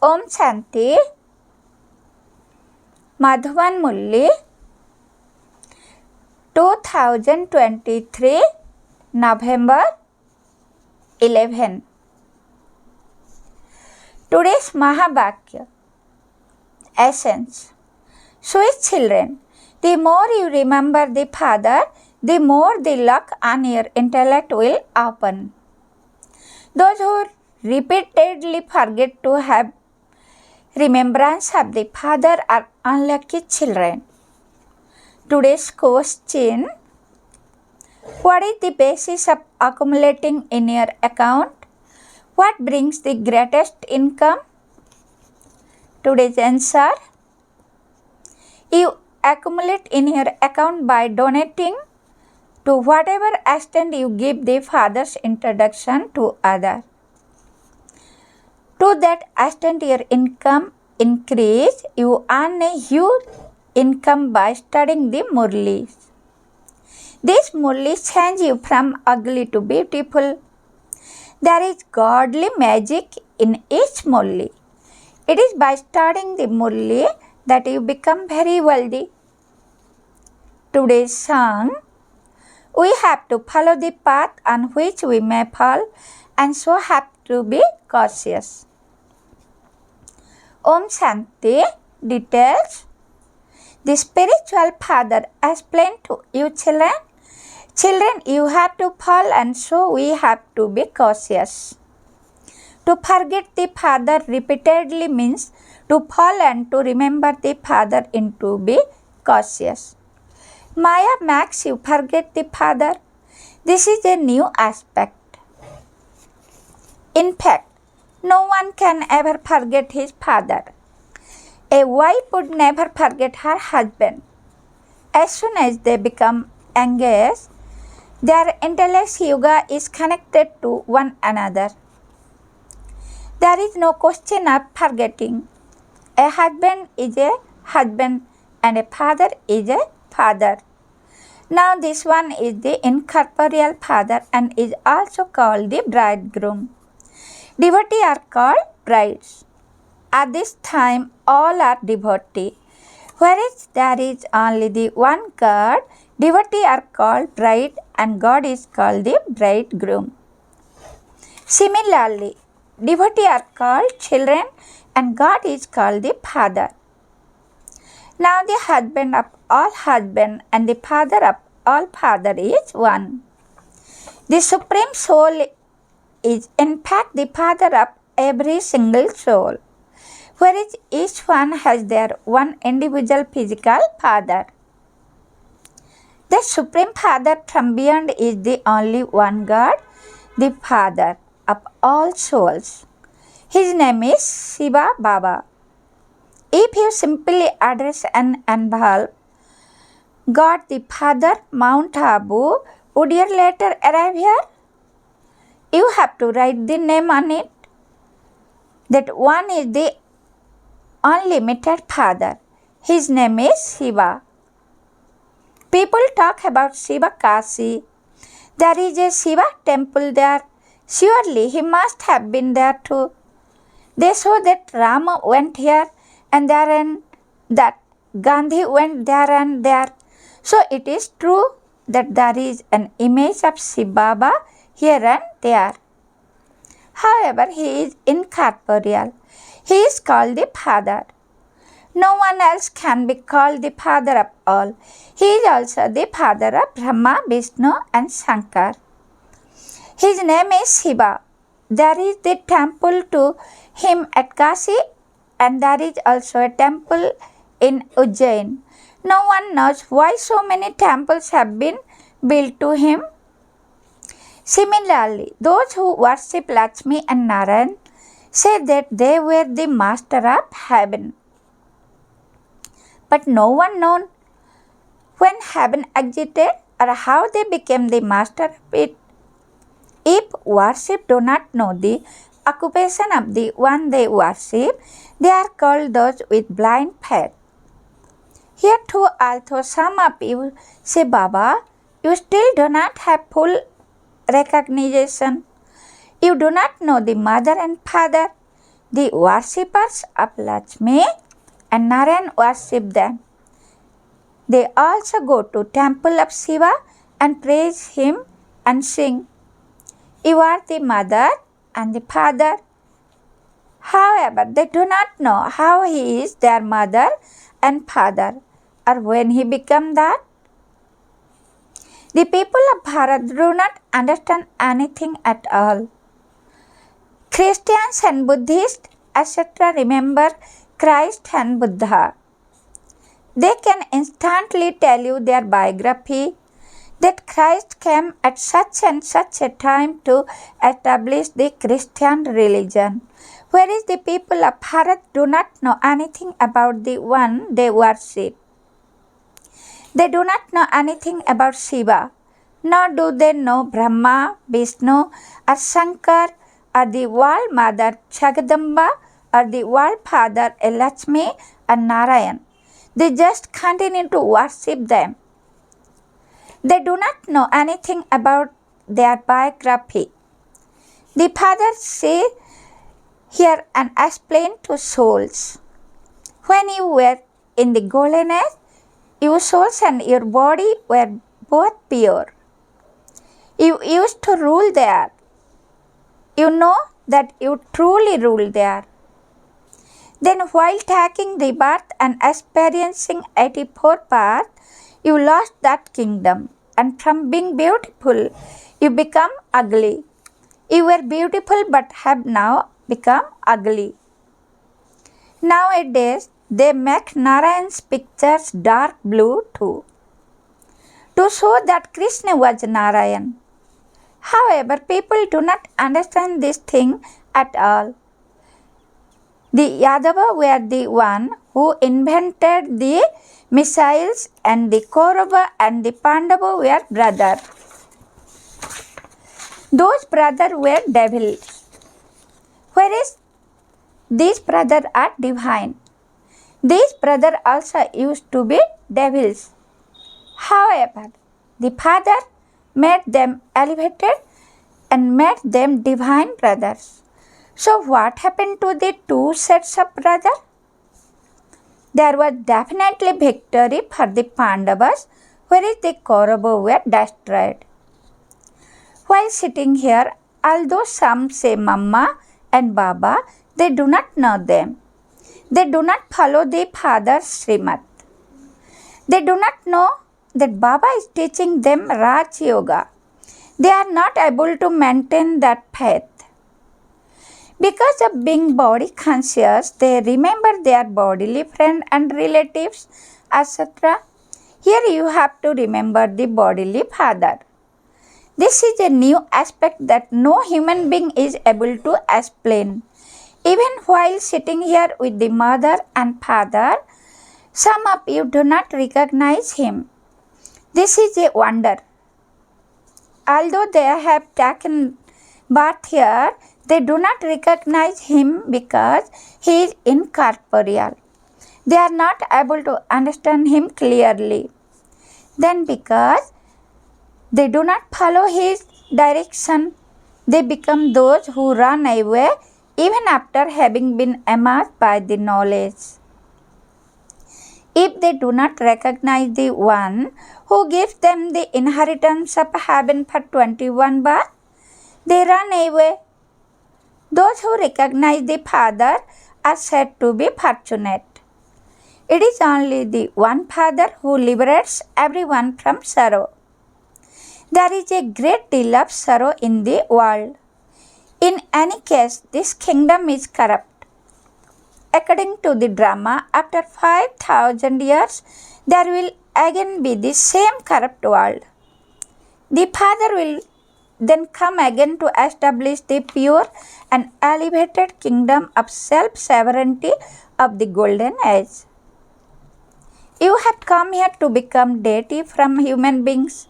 Om Shanti. Madhuvan Murli, 2023 November 11. Today's Mahavakya. Essence. Sweet children, the more you remember the Father, the more the lock on your intellect will open. Those who repeatedly forget to have remembrance of the Father are unlucky children. Today's question: what is the basis of accumulating in your account? What brings the greatest income? Today's answer: you accumulate in your account by donating to whatever extent you give the Father's introduction to others. To that extent your income increase, you earn a huge income by studying the Murlis. These Murlis change you from ugly to beautiful. There is godly magic in each Murli. It is by studying the Murli that you become very wealthy. Today's song: we have to follow the path on which we may fall, and so have to be cautious. Om Shanti. Details. The spiritual father explained to you children, you have to fall, and so we have to be cautious. To forget the Father repeatedly means to fall, and to remember the Father in to be cautious. Maya makes you forget the Father. This is a new aspect. In fact, no one can ever forget his father. A wife would never forget her husband. As soon as they become engaged, their intellect yoga is connected to one another. There is no question of forgetting. A husband is a husband and a father is a father. Now this one is the incorporeal father and is also called the bridegroom. Devotees are called brides. At this time all are devotees. Whereas there is only the one God, devotees are called bride and God is called the bridegroom. Similarly, devotees are called children and God is called the father. Now the husband of all husbands and the father of all father is one. The Supreme Soul is in fact the father of every single soul, whereas each one has their one individual physical father. The Supreme Father from beyond is the only one God, the Father of all souls. His name is Shiva Baba. If you simply address an envelope, God the Father, Mount Abu, would your letter arrive here? You have to write the name on it. That one is the unlimited Father. His name is Shiva. People talk about Shiva Kashi. There is a Shiva temple there. Surely he must have been there too. They show that Rama went here and there, and that Gandhi went there and there. So it is true that there is an image of Shiva Baba here and there. However, he is incorporeal. He is called the Father. No one else can be called the Father of all. He is also the Father of Brahma, Vishnu and Shankar. His name is Shiva. There is the temple to him at Kashi and there is also a temple in Ujjain. No one knows why so many temples have been built to him. Similarly, those who worship Lakshmi and Narayan say that they were the master of heaven. But no one knows when heaven existed or how they became the master of it. If worship do not know the occupation of the one they worship, they are called those with blind faith. Here too, although some of you say, Baba, you still do not have full recognition. You do not know the mother and father. The worshippers of Lakshmi and Narayan worship them. They also go to temple of Shiva and praise him and sing, "You are the mother and the father." However, they do not know how he is their mother and father or when he became that. The people of Bharat do not understand anything at all. Christians and Buddhists, etc., remember Christ and Buddha. They can instantly tell you their biography, that Christ came at such and such a time to establish the Christian religion, whereas the people of Bharat do not know anything about the one they worship. They do not know anything about Shiva, nor do they know Brahma, Vishnu, or Shankar, or the world mother Jagadamba, or the world father Lakshmi or Narayan. They just continue to worship them. They do not know anything about their biography. The fathers say here and explain to souls. When you were in the golden age, your souls and your body were both pure. You used to rule there. You know that you truly rule there. Then while taking rebirth and experiencing 84 births, you lost that kingdom, and from being beautiful, you become ugly. You were beautiful but have now become ugly. Nowadays, they make Narayan's pictures dark blue too, to show that Krishna was Narayan. However, people do not understand this thing at all. The Yadava were the one who invented the missiles, and the Kaurava and the Pandava were brothers. Those brothers were devils, whereas these brothers are divine. These brothers also used to be devils. However, the Father made them elevated and made them divine brothers. So what happened to the two sets of brothers? There was definitely victory for the Pandavas, whereas the Kauravas were destroyed. While sitting here, although some say Mama and Baba, they do not know them. They do not follow the Father's Srimad. They do not know that Baba is teaching them Raj Yoga. They are not able to maintain that faith. Because of being body conscious, they remember their bodily friends and relatives, etc. Here you have to remember the bodily father. This is a new aspect that no human being is able to explain. Even while sitting here with the mother and father, some of you do not recognize him. This is a wonder. Although they have taken birth here, they do not recognize him because he is incorporeal. They are not able to understand him clearly. Then because they do not follow his direction, they become those who run away even after having been amassed by the knowledge. If they do not recognize the one who gives them the inheritance of heaven for 21 births, they run away. Those who recognize the Father are said to be fortunate. It is only the one Father who liberates everyone from sorrow. There is a great deal of sorrow in the world. In any case, this kingdom is corrupt. According to the drama, after 5,000 years, there will again be the same corrupt world. The Father will then come again to establish the pure and elevated kingdom of self-sovereignty of the golden age. You have come here to become deity from human beings.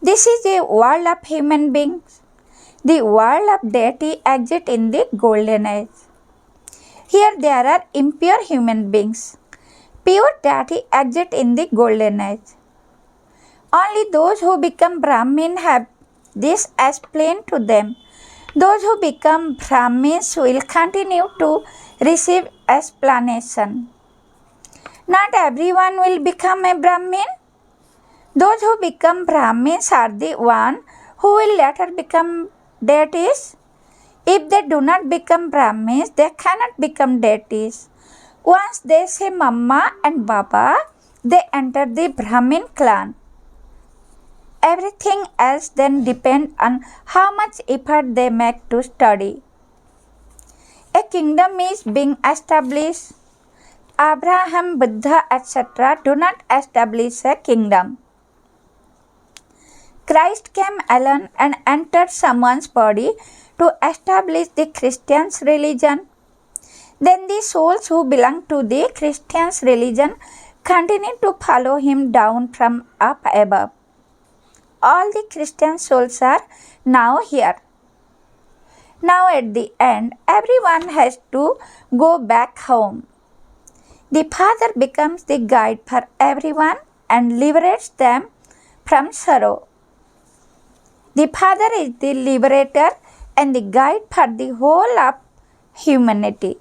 This is a world of human beings. The world of deity exists in the golden age. Here there are impure human beings. Pure deity exists in the golden age. Only those who become Brahmin have this explained to them. Those who become Brahmins will continue to receive explanation. Not everyone will become a Brahmin. Those who become Brahmins are the one who will later become deities. If they do not become Brahmins, they cannot become deities. Once they say Mama and Baba, they enter the Brahmin clan. Everything else then depends on how much effort they make to study. A kingdom is being established. Abraham, Buddha, etc. do not establish a kingdom. Christ came alone and entered someone's body to establish the Christian's religion. Then the souls who belong to the Christian's religion continue to follow him down from up above. All the Christian souls are now here. Now at the end, everyone has to go back home. The Father becomes the guide for everyone and liberates them from sorrow. The Father is the liberator and the guide for the whole of humanity.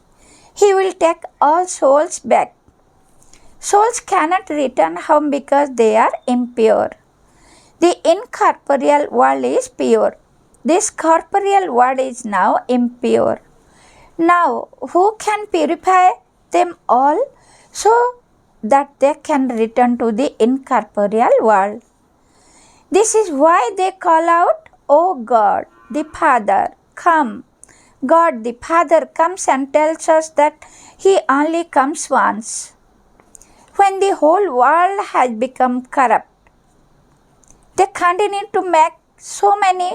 He will take all souls back. Souls cannot return home because they are impure. The incorporeal world is pure. This corporeal world is now impure. Now, who can purify them all so that they can return to the incorporeal world? This is why they call out, "O God, the Father, come." God the Father comes and tells us that He only comes once. When the whole world has become corrupt, they continue to make so many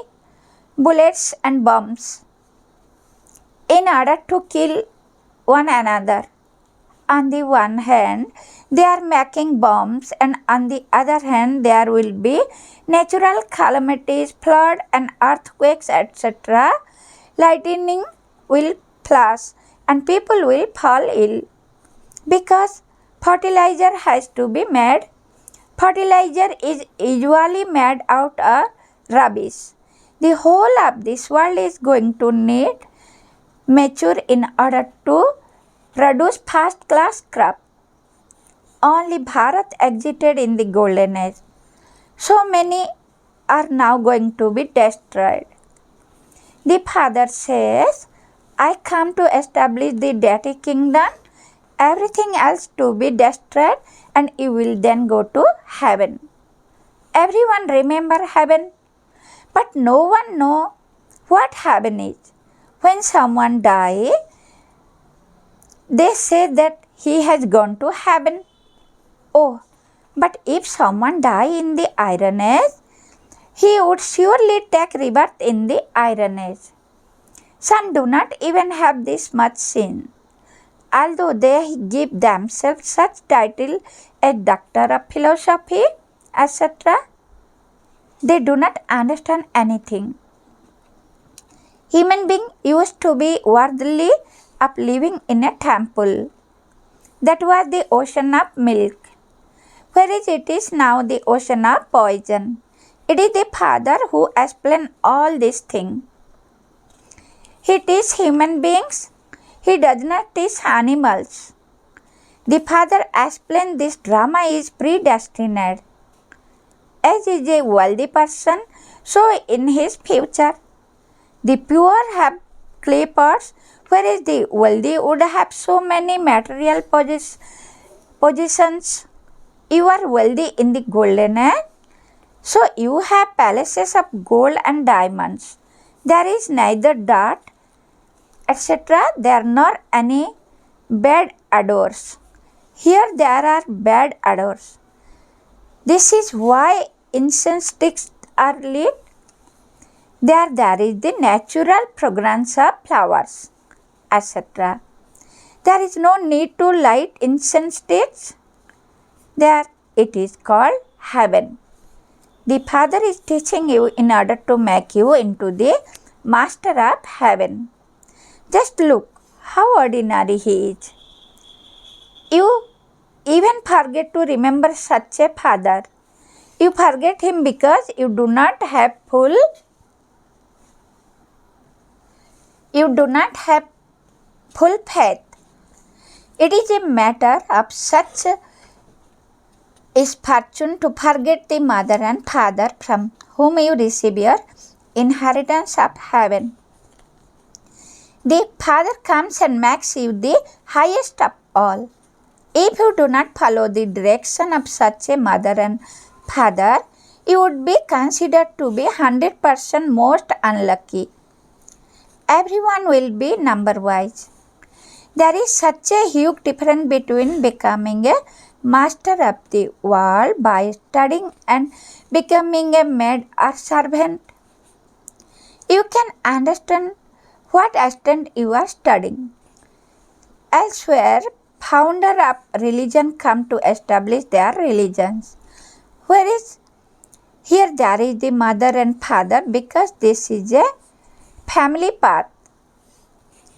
bullets and bombs in order to kill one another. On the one hand, they are making bombs, and on the other hand, there will be natural calamities, flood and earthquakes, etc. Lightning will flash and people will fall ill because fertilizer has to be made. Fertilizer is usually made out of rubbish. The whole of this world is going to need mature in order to produce first class crop. Only Bharat exited in the golden age. So many are now going to be destroyed. The Father says, I come to establish the deity kingdom, everything else to be destroyed, and you will then go to heaven. Everyone remember heaven, but no one know what heaven is. When someone dies, they say that he has gone to heaven. Oh, but if someone die in the Iron Age, he would surely take rebirth in the Iron Age. Some do not even have this much sin, although they give themselves such title as Doctor of Philosophy, etc. They do not understand anything. Human being used to be worthy of living in a temple. That was the ocean of milk, whereas it is now the ocean of poison. It is the Father who explains all these things. He teaches human beings. He does not teach animals. The Father explains this drama is predestined. As is a wealthy person, so in his future, the poor have clay pots, whereas the wealthy would have so many material possessions. You are wealthy in the golden age, so you have palaces of gold and diamonds. There is neither dirt, etc. There are not any bad odors. Here there are bad odors. This is why incense sticks are lit. There is the natural fragrance of flowers, etc. There is no need to light incense sticks. There it is called heaven. The Father is teaching you in order to make you into the master of heaven. Just look how ordinary he is. You even forget to remember such a Father. You forget him because you do not have full you do not have full faith. It is a matter of such misfortune to forget the mother and father from whom you receive your inheritance of heaven. The Father comes and makes you the highest of all. If you do not follow the direction of such a mother and father, you would be considered to be 100% most unlucky. Everyone will be number-wise. There is such a huge difference between becoming a master of the world by studying and becoming a maid or servant. You can understand what extent you are studying. Elsewhere, founder of religion come to establish their religions. Whereas here there is the mother and father because this is a family path.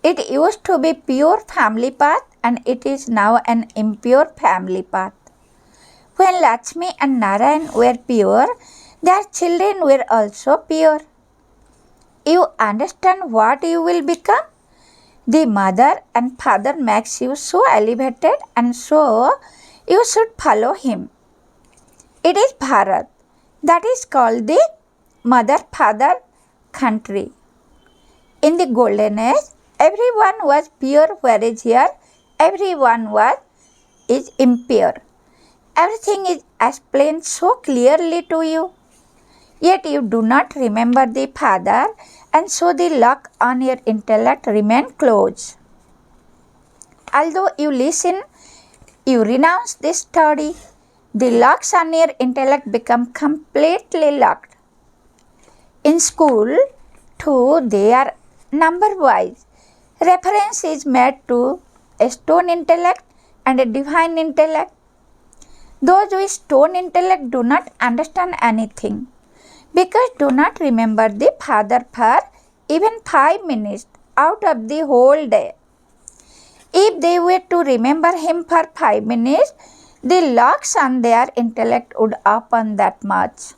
It used to be pure family path and it is now an impure family path. When Lakshmi and Narayan were pure, their children were also pure. You understand what you will become? The mother and father makes you so elevated and so you should follow him. It is Bharat. That is called the mother-father country. In the golden age, everyone was pure, whereas here everyone is impure. Everything is explained so clearly to you. Yet you do not remember the father, and so the lock on your intellect remains closed. Although you listen, you renounce this study. The locks on your intellect become completely locked. In school, too, they are number-wise. Reference is made to a stone intellect and a divine intellect. Those with stone intellect do not understand anything, because do not remember the Father for even 5 minutes out of the whole day. If they were to remember him for 5 minutes, the locks on their intellect would open that much.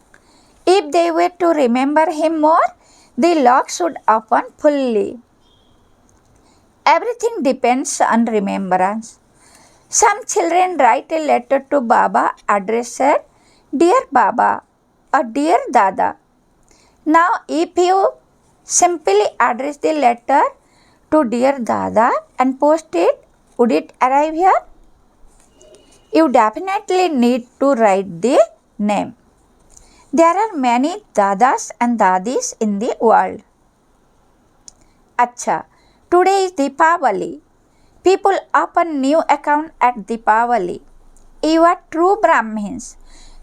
If they were to remember him more, the locks would open fully. Everything depends on remembrance. Some children write a letter to Baba addressed, Dear Baba or Dear Dada. Now, if you simply address the letter to Dear Dada and post it, would it arrive here? You definitely need to write the name. There are many Dadas and Dadis in the world. Acha, today is Deepavali. People open new account at Deepavali. You are true Brahmins.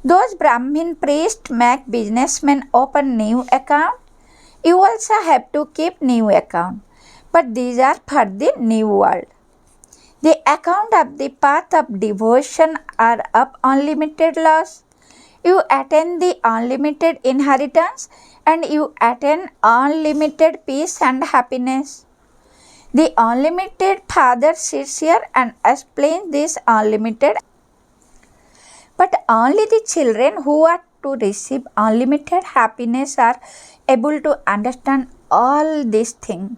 Those Brahmin priests make businessmen open new account. You also have to keep new account. But these are for the new world. The account of the path of devotion are of unlimited loss. You attain the unlimited inheritance and you attain unlimited peace and happiness. The unlimited Father sits here and explains this unlimited. But only the children who are to receive unlimited happiness are able to understand all these things.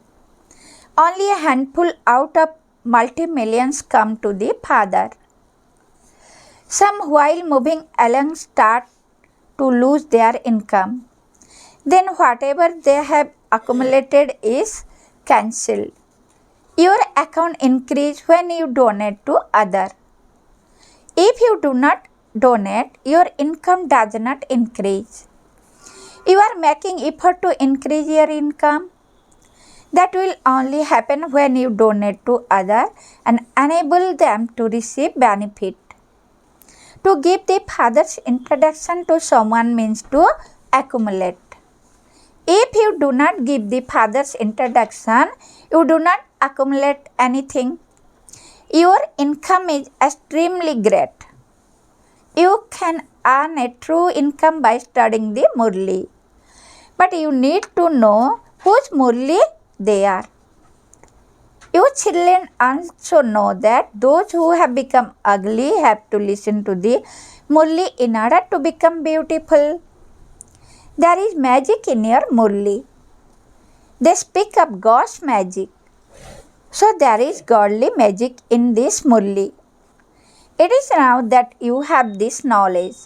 Only a handful out of multi-millions come to the Father. Some while moving along start to lose their income. Then whatever they have accumulated is cancelled. Your account increases when you donate to others. If you do not donate, your income does not increase. You are making effort to increase your income. That will only happen when you donate to others and enable them to receive benefit. To give the Father's introduction to someone means to accumulate. If you do not give the Father's introduction, you do not accumulate anything. Your income is extremely great. You can earn a true income by studying the Murli. But you need to know whose Murli they are. You children also know that those who have become ugly have to listen to the Murli in order to become beautiful. There is magic in your Murli. They speak of God's magic. So there is godly magic in this Murli. It is now that you have this knowledge,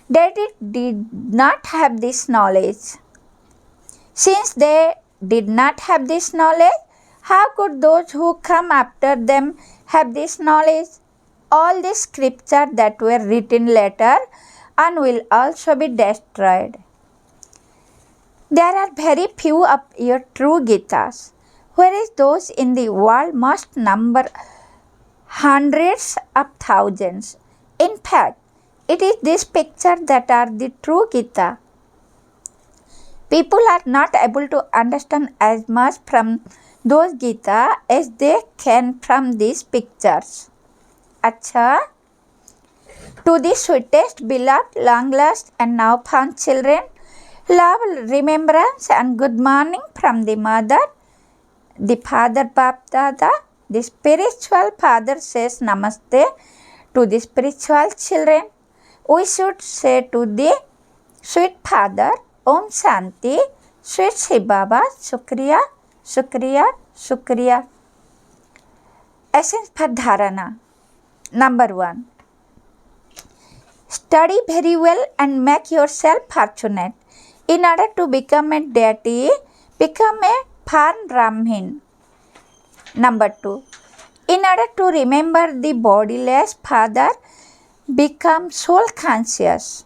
that it did not have this knowledge. Since they did not have this knowledge, how could those who come after them have this knowledge? All the scriptures that were written later and will also be destroyed. There are very few of your true Gitas, whereas those in the world must number hundreds of thousands. In fact, it is these pictures that are the true Gita. People are not able to understand as much from those Gita as they can from these pictures. Acha, to the sweetest, beloved, long lost and now found children, love, remembrance and good morning from the mother, the father Bap Dada. The spiritual father says Namaste to the spiritual children. We should say to the sweet father, Om Shanti, sweet Shiv Baba, Shukriya, Shukriya, Shukriya. Essence for Dharana. Number 1. Study very well and make yourself fortunate. In order to become a deity, become a Phan Brahmin. Number 2. In order to remember the bodiless Father, become soul conscious.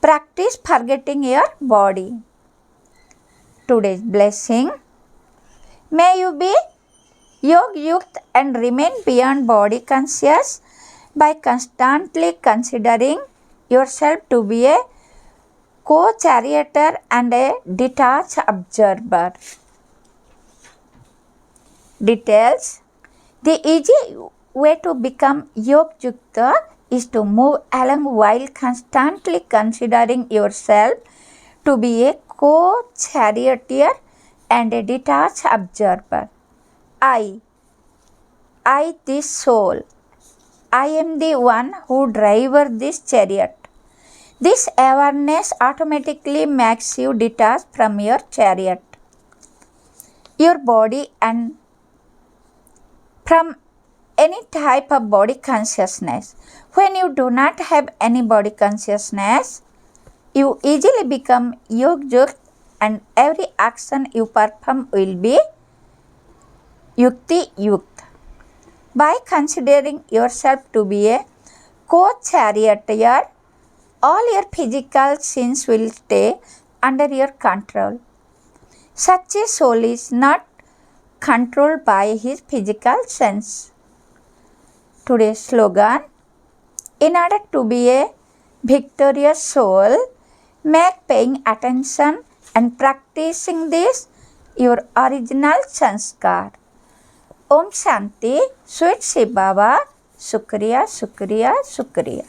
Practice forgetting your body. Today's blessing. May you be Yog Yukt and remain beyond body conscious by constantly considering yourself to be a co-charioteer and a detached observer. Details. The easy way to become Yog Yukta is to move along while constantly considering yourself to be a co-charioteer and a detached observer. I, this soul, I am the one who drives this chariot. This awareness automatically makes you detached from your chariot, your body, and from any type of body consciousness. When you do not have any body consciousness, you easily become Yog Yukt and every action you perform will be Yukti Yukt. By considering yourself to be a co-charioteer, all your physical sins will stay under your control. Such a soul is not controlled by his physical sense. Today's slogan. In order to be a victorious soul, make paying attention and practicing this your original sanskar. Om Shanti, sweet Shiv Baba, Shukriya, Shukriya, Shukriya.